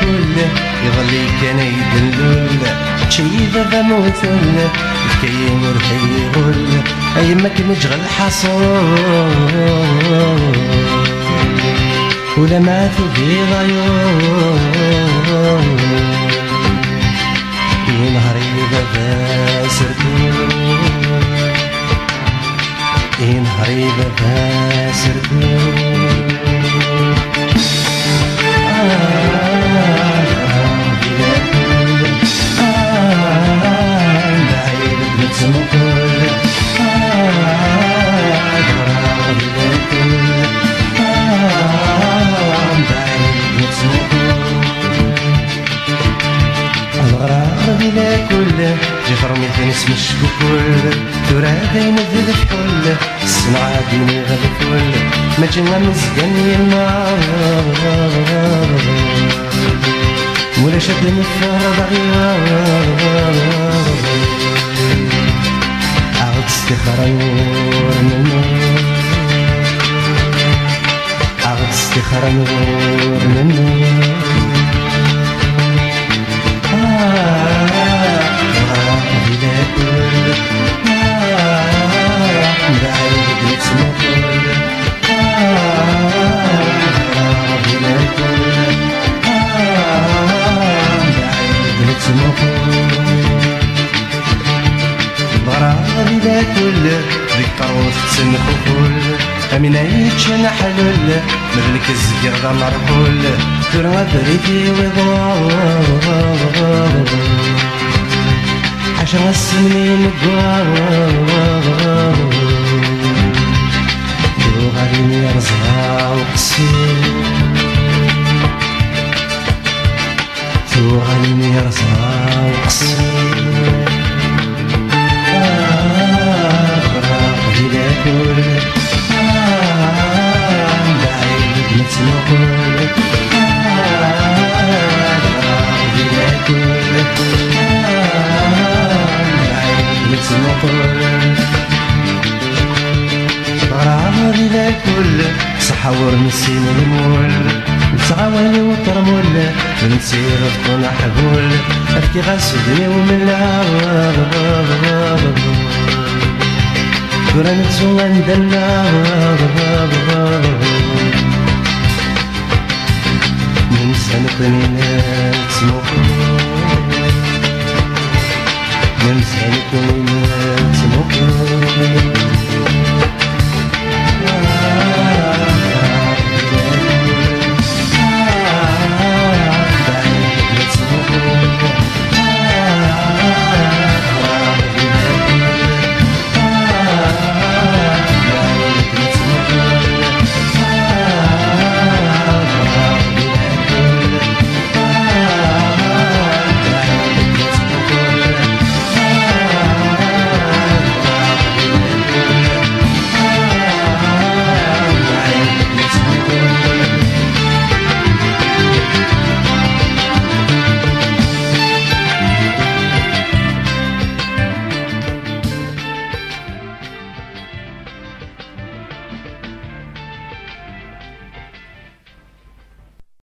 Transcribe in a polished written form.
كله يظلي كان يدلل شيبة بموتل الكيم ورحي يغل أيمك نجغل حصول ولا ما تبي غيور ينهري بابا سردون ينهري بابا سردون جفرني في نسم الشكوكول تورا داين ذي الحل الصنعة ديني غالفول ما جينا مزقني النار ولا شدني الثار ضغيار عاود استخارة نور من عاود استخارة نور من غرابي لا كل ذيك طروس تسن خفول أمين عيتش أنا حلول مذلك الزكير ذا مرحول ترى بريدي وضوار عشان السنين الجوار دوغاليني رزها وقصير دوغاليني رزها وقصير غرابي لا كل بعيد نتنقل غرابي لا كل غرابي لا كل صحور نسينا المول نتعاوني وطرمول نسير تكون حبول أبكي غاسدني وملا كورا نتسو ندلع من سنتني نتسمو من سنة